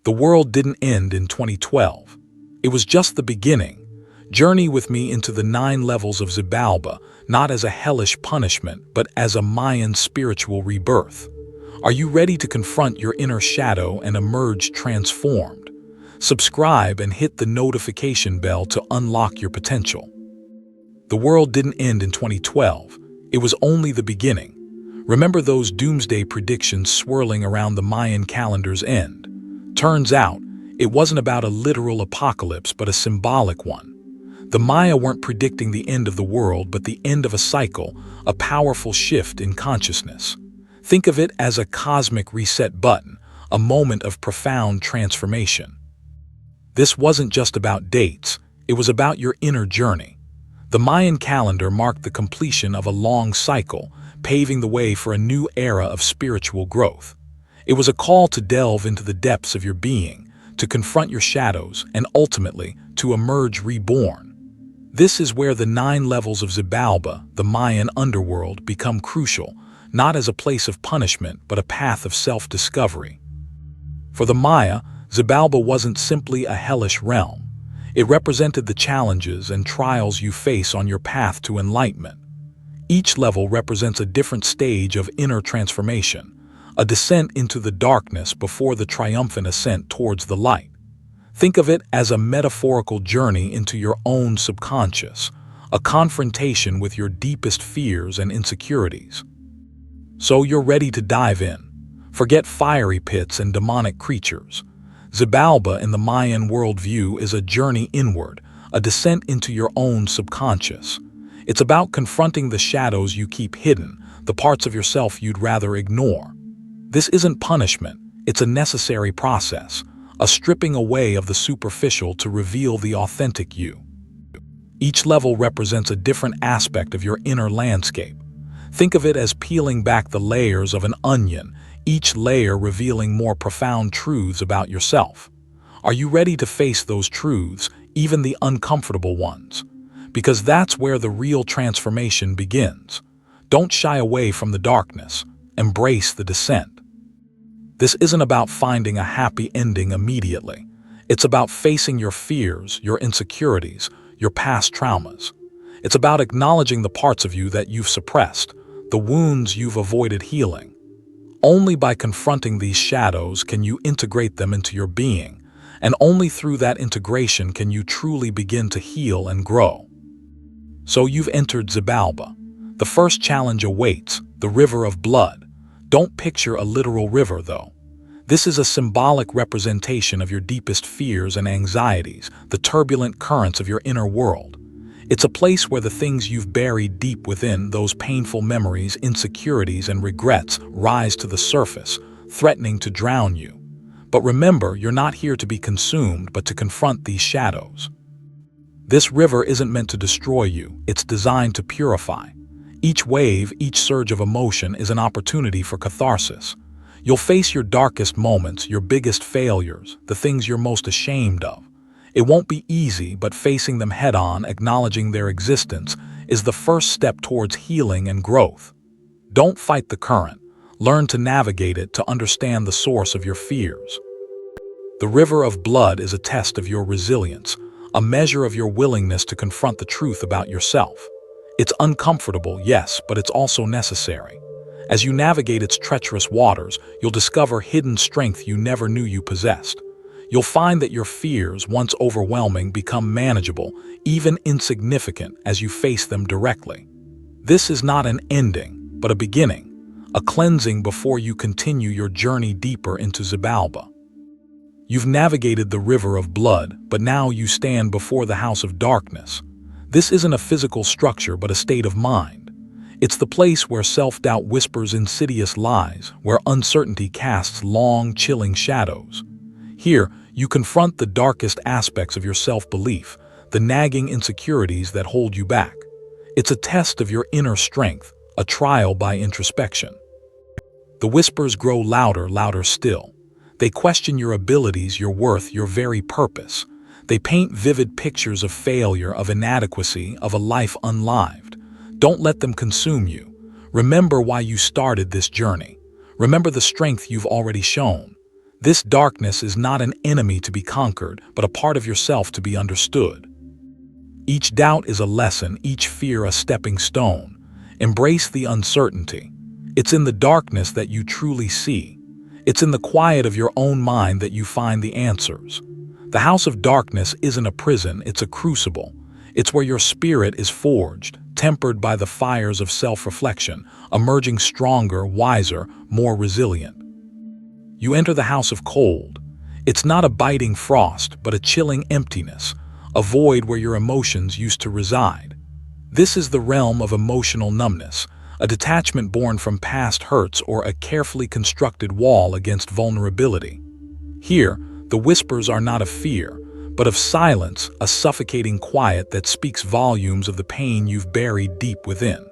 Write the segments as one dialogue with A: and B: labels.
A: The world didn't end in 2012. It was just the beginning. Journey with me into the 9 levels of Xibalba, not as a hellish punishment, but as a Mayan spiritual rebirth. Are you ready to confront your inner shadow and emerge transformed? Subscribe and hit the notification bell to unlock your potential. The world didn't end in 2012. It was only the beginning. Remember those doomsday predictions swirling around the Mayan calendar's end? Turns out, it wasn't about a literal apocalypse, but a symbolic one. The Maya weren't predicting the end of the world, but the end of a cycle, a powerful shift in consciousness. Think of it as a cosmic reset button, a moment of profound transformation. This wasn't just about dates, it was about your inner journey. The Mayan calendar marked the completion of a long cycle, paving the way for a new era of spiritual growth. It was a call to delve into the depths of your being, to confront your shadows, and ultimately, to emerge reborn. This is where the 9 levels of Xibalba, the Mayan underworld, become crucial, not as a place of punishment, but a path of self-discovery. For the Maya, Xibalba wasn't simply a hellish realm. It represented the challenges and trials you face on your path to enlightenment. Each level represents a different stage of inner transformation, a descent into the darkness before the triumphant ascent towards the light. Think of it as a metaphorical journey into your own subconscious, a confrontation with your deepest fears and insecurities. So you're ready to dive in. Forget fiery pits and demonic creatures. Xibalba in the Mayan worldview is a journey inward, a descent into your own subconscious. It's about confronting the shadows you keep hidden, the parts of yourself you'd rather ignore. This isn't punishment, it's a necessary process, a stripping away of the superficial to reveal the authentic you. Each level represents a different aspect of your inner landscape. Think of it as peeling back the layers of an onion, each layer revealing more profound truths about yourself. Are you ready to face those truths, even the uncomfortable ones? Because that's where the real transformation begins. Don't shy away from the darkness. Embrace the descent. This isn't about finding a happy ending immediately. It's about facing your fears, your insecurities, your past traumas. It's about acknowledging the parts of you that you've suppressed, the wounds you've avoided healing. Only by confronting these shadows can you integrate them into your being, and only through that integration can you truly begin to heal and grow. So you've entered Xibalba. The first challenge awaits, the river of blood. Don't picture a literal river, though. This is a symbolic representation of your deepest fears and anxieties, the turbulent currents of your inner world. It's a place where the things you've buried deep within, those painful memories, insecurities, and regrets, rise to the surface, threatening to drown you. But remember, you're not here to be consumed, but to confront these shadows. This river isn't meant to destroy you, it's designed to purify. Each wave, each surge of emotion is an opportunity for catharsis. You'll face your darkest moments, your biggest failures, the things you're most ashamed of. It won't be easy, but facing them head-on, acknowledging their existence, is the first step towards healing and growth. Don't fight the current. Learn to navigate it to understand the source of your fears. The river of blood is a test of your resilience, a measure of your willingness to confront the truth about yourself. It's uncomfortable, yes, but it's also necessary. As you navigate its treacherous waters, you'll discover hidden strength you never knew you possessed. You'll find that your fears, once overwhelming, become manageable, even insignificant, as you face them directly. This is not an ending, but a beginning, a cleansing before you continue your journey deeper into Xibalba. You've navigated the river of blood, but now you stand before the house of darkness. This isn't a physical structure, but a state of mind. It's the place where self-doubt whispers insidious lies, where uncertainty casts long, chilling shadows. Here, you confront the darkest aspects of your self-belief, the nagging insecurities that hold you back. It's a test of your inner strength, a trial by introspection. The whispers grow louder, louder still. They question your abilities, your worth, your very purpose. They paint vivid pictures of failure, of inadequacy, of a life unlived. Don't let them consume you. Remember why you started this journey. Remember the strength you've already shown. This darkness is not an enemy to be conquered, but a part of yourself to be understood. Each doubt is a lesson, each fear a stepping stone. Embrace the uncertainty. It's in the darkness that you truly see. It's in the quiet of your own mind that you find the answers. The house of darkness isn't a prison, it's a crucible. It's where your spirit is forged, tempered by the fires of self-reflection, emerging stronger, wiser, more resilient. You enter the house of cold. It's not a biting frost, but a chilling emptiness, a void where your emotions used to reside. This is the realm of emotional numbness, a detachment born from past hurts or a carefully constructed wall against vulnerability. Here, the whispers are not of fear, but of silence, a suffocating quiet that speaks volumes of the pain you've buried deep within.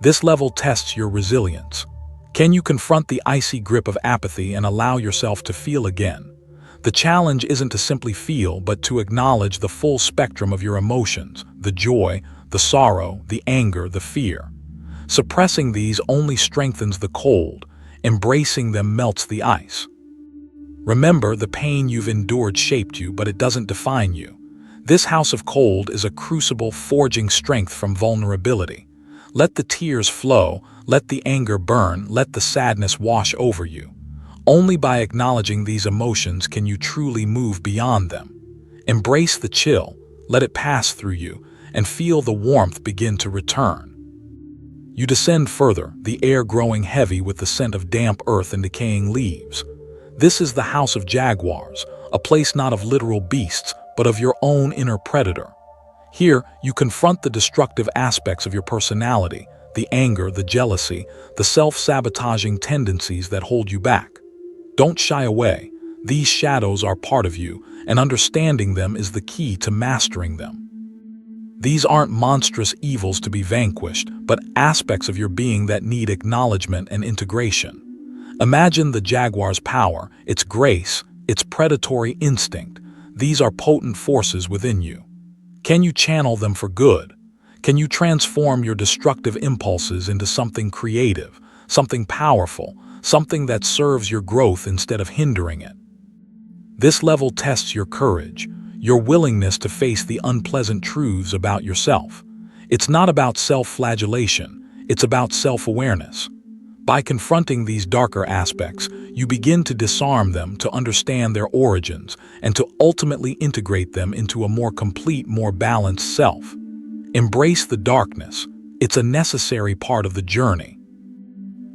A: This level tests your resilience. Can you confront the icy grip of apathy and allow yourself to feel again? The challenge isn't to simply feel, but to acknowledge the full spectrum of your emotions, the joy, the sorrow, the anger, the fear. Suppressing these only strengthens the cold, embracing them melts the ice. Remember, the pain you've endured shaped you, but it doesn't define you. This house of cold is a crucible forging strength from vulnerability. Let the tears flow, let the anger burn, let the sadness wash over you. Only by acknowledging these emotions can you truly move beyond them. Embrace the chill, let it pass through you, and feel the warmth begin to return. You descend further, the air growing heavy with the scent of damp earth and decaying leaves. This is the house of jaguars, a place not of literal beasts, but of your own inner predator. Here, you confront the destructive aspects of your personality, the anger, the jealousy, the self-sabotaging tendencies that hold you back. Don't shy away. These shadows are part of you, and understanding them is the key to mastering them. These aren't monstrous evils to be vanquished, but aspects of your being that need acknowledgement and integration. Imagine the jaguar's power, its grace, its predatory instinct. These are potent forces within you. Can you channel them for good? Can you transform your destructive impulses into something creative, something powerful, something that serves your growth instead of hindering it? This level tests your courage, your willingness to face the unpleasant truths about yourself. It's not about self-flagellation, it's about self-awareness. By confronting these darker aspects, you begin to disarm them, to understand their origins, and to ultimately integrate them into a more complete, more balanced self. Embrace the darkness. It's a necessary part of the journey.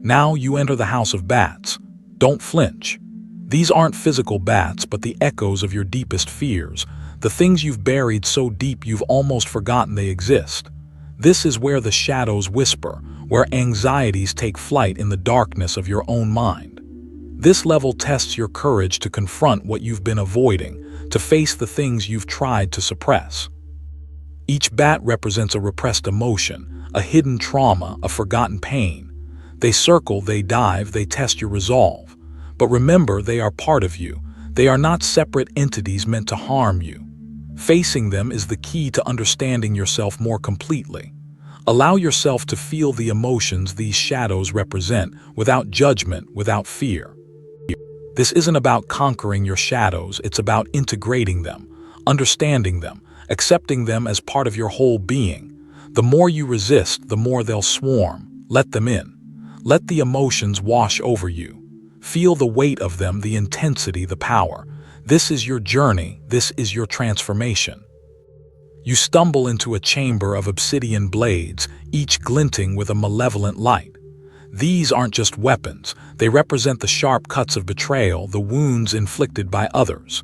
A: Now you enter the house of bats. Don't flinch. These aren't physical bats, but the echoes of your deepest fears, the things you've buried so deep you've almost forgotten they exist. This is where the shadows whisper, where anxieties take flight in the darkness of your own mind. This level tests your courage to confront what you've been avoiding, to face the things you've tried to suppress. Each bat represents a repressed emotion, a hidden trauma, a forgotten pain. They circle, they dive, they test your resolve. But remember, they are part of you. They are not separate entities meant to harm you. Facing them is the key to understanding yourself more completely. Allow yourself to feel the emotions these shadows represent without judgment, without fear. This isn't about conquering your shadows, it's about integrating them, understanding them, accepting them as part of your whole being. The more you resist, the more they'll swarm. Let them in. Let the emotions wash over you. Feel the weight of them, the intensity, the power. This is your journey, this is your transformation. You stumble into a chamber of obsidian blades, each glinting with a malevolent light. These aren't just weapons, they represent the sharp cuts of betrayal, the wounds inflicted by others.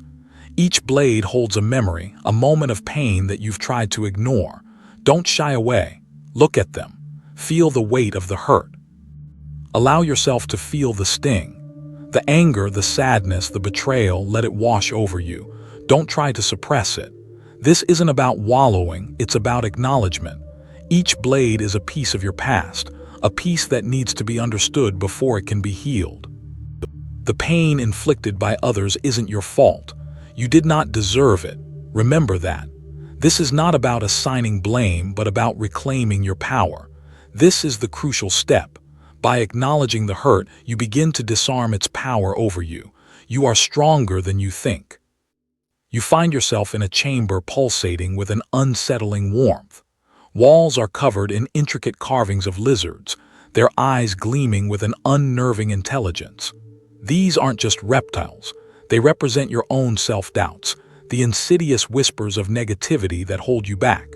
A: Each blade holds a memory, a moment of pain that you've tried to ignore. Don't shy away. Look at them. Feel the weight of the hurt. Allow yourself to feel the sting. The anger, the sadness, the betrayal, let it wash over you. Don't try to suppress it. This isn't about wallowing, it's about acknowledgement. Each blade is a piece of your past, a piece that needs to be understood before it can be healed. The pain inflicted by others isn't your fault. You did not deserve it. Remember that. This is not about assigning blame, but about reclaiming your power. This is the crucial step. By acknowledging the hurt, you begin to disarm its power over you. You are stronger than you think. You find yourself in a chamber pulsating with an unsettling warmth. Walls are covered in intricate carvings of lizards, their eyes gleaming with an unnerving intelligence. These aren't just reptiles. They represent your own self-doubts, the insidious whispers of negativity that hold you back.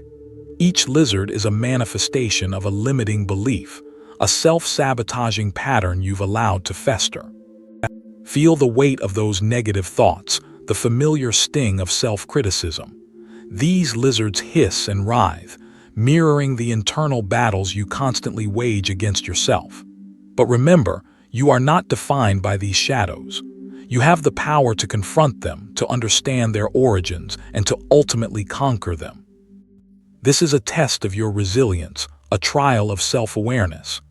A: Each lizard is a manifestation of a limiting belief, a self-sabotaging pattern you've allowed to fester. Feel the weight of those negative thoughts, the familiar sting of self-criticism. These lizards hiss and writhe, mirroring the internal battles you constantly wage against yourself. But remember, you are not defined by these shadows. You have the power to confront them, to understand their origins, and to ultimately conquer them. This is a test of your resilience, a trial of self-awareness.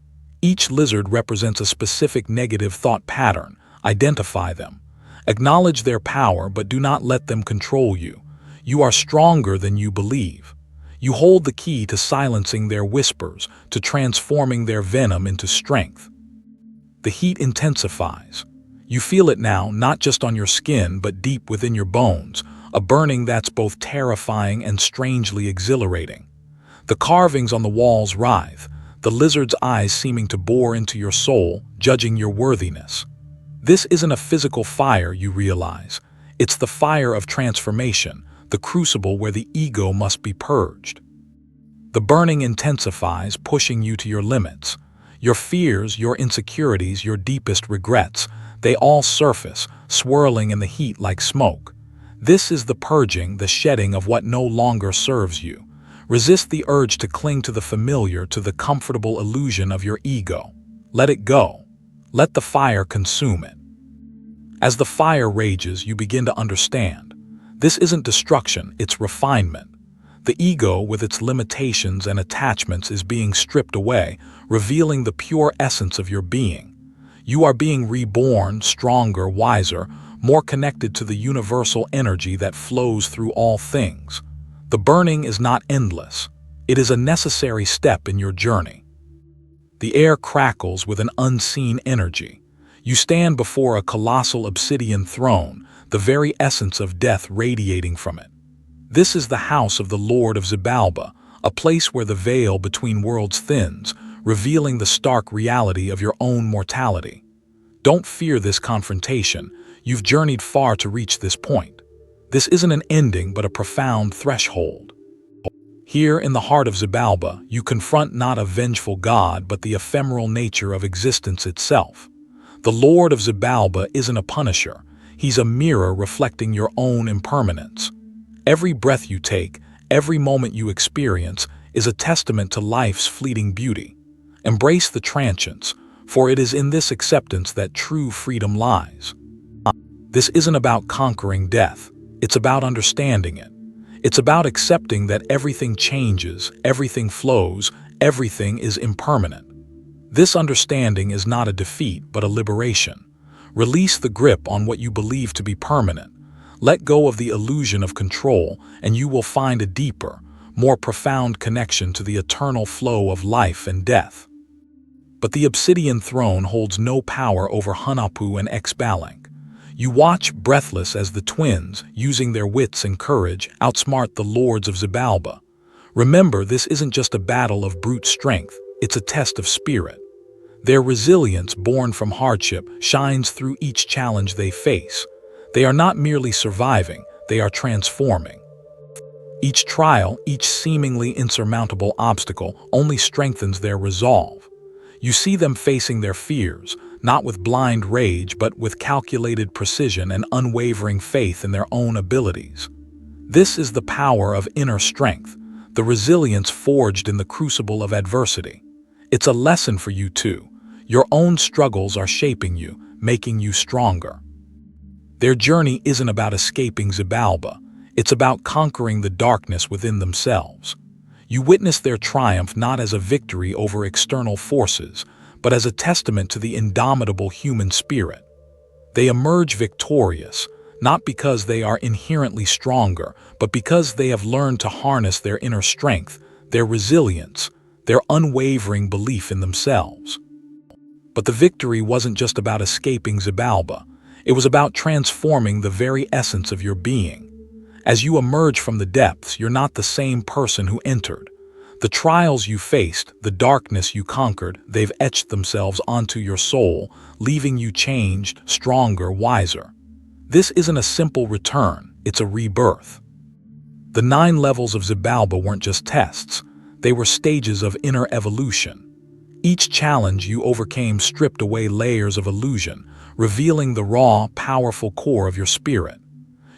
A: Each lizard represents a specific negative thought pattern. Identify them. Acknowledge their power, but do not let them control you. You are stronger than you believe. You hold the key to silencing their whispers, to transforming their venom into strength. The heat intensifies. You feel it now, not just on your skin, but deep within your bones, a burning that's both terrifying and strangely exhilarating. The carvings on the walls writhe, the lizard's eyes seeming to bore into your soul, judging your worthiness. This isn't a physical fire, you realize. It's the fire of transformation, the crucible where the ego must be purged. The burning intensifies, pushing you to your limits. Your fears, your insecurities, your deepest regrets, they all surface, swirling in the heat like smoke. This is the purging, the shedding of what no longer serves you. Resist the urge to cling to the familiar, to the comfortable illusion of your ego. Let it go. Let the fire consume it. As the fire rages, you begin to understand. This isn't destruction, it's refinement. The ego, with its limitations and attachments, is being stripped away, revealing the pure essence of your being. You are being reborn, stronger, wiser, more connected to the universal energy that flows through all things. The burning is not endless. It is a necessary step in your journey. The air crackles with an unseen energy. You stand before a colossal obsidian throne, the very essence of death radiating from it. This is the house of the Lord of Xibalba, a place where the veil between worlds thins, revealing the stark reality of your own mortality. Don't fear this confrontation. You've journeyed far to reach this point. This isn't an ending, but a profound threshold. Here in the heart of Xibalba, you confront not a vengeful god, but the ephemeral nature of existence itself. The Lord of Xibalba isn't a punisher. He's a mirror reflecting your own impermanence. Every breath you take, every moment you experience, is a testament to life's fleeting beauty. Embrace the transience, for it is in this acceptance that true freedom lies. This isn't about conquering death. It's about understanding it. It's about accepting that everything changes, everything flows, everything is impermanent. This understanding is not a defeat, but a liberation. Release the grip on what you believe to be permanent. Let go of the illusion of control, and you will find a deeper, more profound connection to the eternal flow of life and death. But the obsidian throne holds no power over Hunahpu and Xbalanque. You watch breathless as the twins, using their wits and courage, outsmart the lords of Xibalba. Remember, this isn't just a battle of brute strength, it's a test of spirit. Their resilience, born from hardship, shines through each challenge they face. They are not merely surviving, they are transforming. Each trial, each seemingly insurmountable obstacle, only strengthens their resolve. You see them facing their fears, not with blind rage, but with calculated precision and unwavering faith in their own abilities. This is the power of inner strength, the resilience forged in the crucible of adversity. It's a lesson for you too. Your own struggles are shaping you, making you stronger. Their journey isn't about escaping Xibalba. It's about conquering the darkness within themselves. You witness their triumph not as a victory over external forces, but as a testament to the indomitable human spirit. They emerge victorious, not because they are inherently stronger, but because they have learned to harness their inner strength, their resilience, their unwavering belief in themselves. But the victory wasn't just about escaping Xibalba. It was about transforming the very essence of your being. As you emerge from the depths, you're not the same person who entered. The trials you faced, the darkness you conquered, they've etched themselves onto your soul, leaving you changed, stronger, wiser. This isn't a simple return, it's a rebirth. The 9 levels of Xibalba weren't just tests, they were stages of inner evolution. Each challenge you overcame stripped away layers of illusion, revealing the raw, powerful core of your spirit.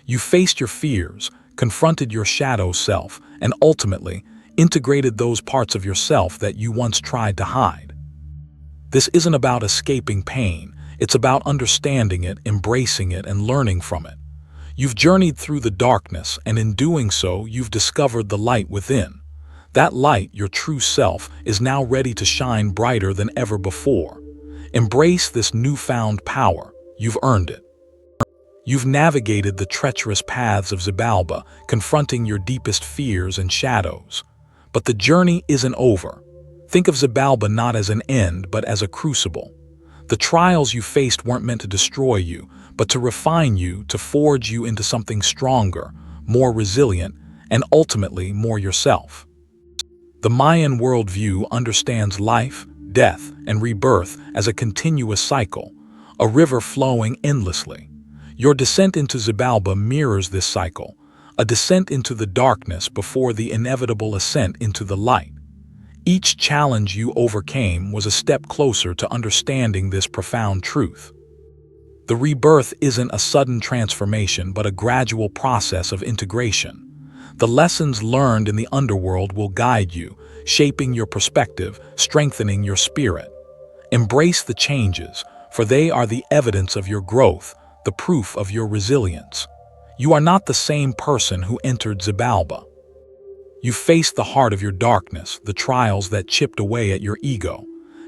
A: You faced your fears, confronted your shadow self, and ultimately integrated those parts of yourself that you once tried to hide. This isn't about escaping pain, it's about understanding it, embracing it, and learning from it. You've journeyed through the darkness, and in doing so, you've discovered the light within. That light, your true self, is now ready to shine brighter than ever before. Embrace this newfound power. You've earned it. You've navigated the treacherous paths of Xibalba, confronting your deepest fears and shadows. But the journey isn't over. Think of Xibalba not as an end, but as a crucible. The trials you faced weren't meant to destroy you, but to refine you, to forge you into something stronger, more resilient, and ultimately more yourself. The Mayan worldview understands life, death, and rebirth as a continuous cycle, a river flowing endlessly. Your descent into Xibalba mirrors this cycle, a descent into the darkness before the inevitable ascent into the light. Each challenge you overcame was a step closer to understanding this profound truth. The rebirth isn't a sudden transformation, but a gradual process of integration. The lessons learned in the underworld will guide you, shaping your perspective, strengthening your spirit. Embrace the changes, for they are the evidence of your growth, the proof of your resilience. You are not the same person who entered Xibalba. You faced the heart of your darkness, the trials that chipped away at your ego.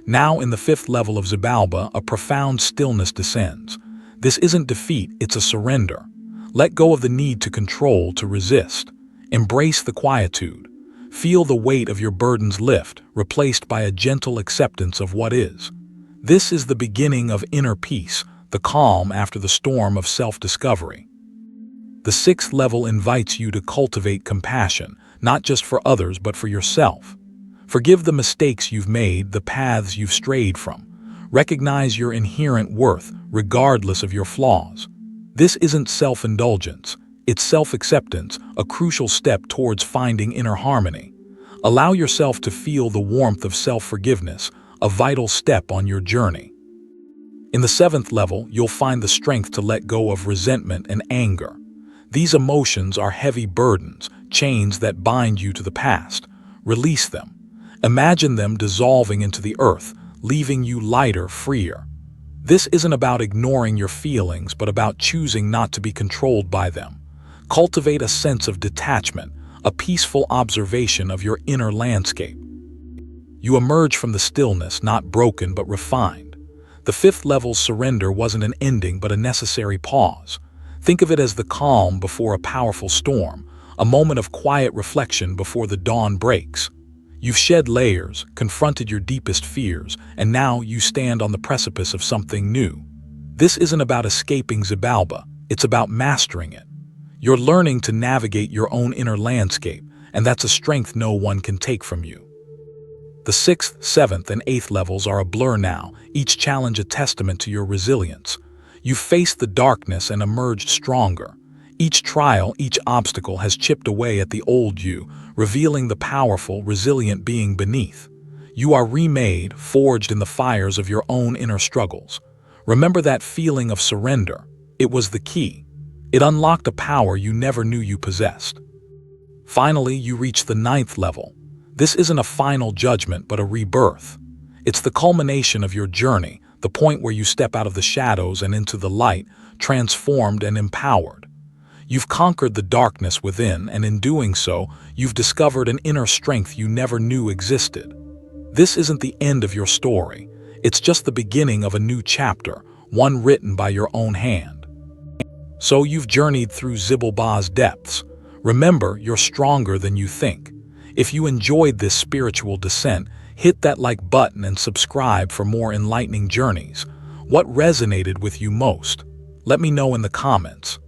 A: Now in the 5th level of Xibalba, a profound stillness descends. This isn't defeat, it's a surrender. Let go of the need to control, to resist. Embrace the quietude. Feel the weight of your burdens lift, replaced by a gentle acceptance of what is. This is the beginning of inner peace, the calm after the storm of self-discovery. The 6th level invites you to cultivate compassion, not just for others but for yourself. Forgive the mistakes you've made, the paths you've strayed from. Recognize your inherent worth, regardless of your flaws. This isn't self-indulgence, it's self-acceptance, a crucial step towards finding inner harmony. Allow yourself to feel the warmth of self-forgiveness, a vital step on your journey. In the 7th level, you'll find the strength to let go of resentment and anger. These emotions are heavy burdens, chains that bind you to the past. Release them. Imagine them dissolving into the earth, leaving you lighter, freer. This isn't about ignoring your feelings, but about choosing not to be controlled by them. Cultivate a sense of detachment, a peaceful observation of your inner landscape. You emerge from the stillness, not broken but refined. The 5th level's surrender wasn't an ending but a necessary pause. Think of it as the calm before a powerful storm, a moment of quiet reflection before the dawn breaks. You've shed layers, confronted your deepest fears, and now you stand on the precipice of something new. This isn't about escaping Xibalba, it's about mastering it. You're learning to navigate your own inner landscape, and that's a strength no one can take from you. The 6th, 7th, and 8th levels are a blur now, each challenge a testament to your resilience. You've faced the darkness and emerged stronger. Each trial, each obstacle has chipped away at the old you, revealing the powerful, resilient being beneath. You are remade, forged in the fires of your own inner struggles. Remember that feeling of surrender. It was the key. It unlocked a power you never knew you possessed. Finally, you reach the 9th level. This isn't a final judgment, but a rebirth. It's the culmination of your journey, the point where you step out of the shadows and into the light, transformed and empowered. You've conquered the darkness within, and in doing so, you've discovered an inner strength you never knew existed. This isn't the end of your story. It's just the beginning of a new chapter, one written by your own hand. So you've journeyed through Xibalba's depths. Remember, you're stronger than you think. If you enjoyed this spiritual descent, hit that like button and subscribe for more enlightening journeys. What resonated with you most? Let me know in the comments.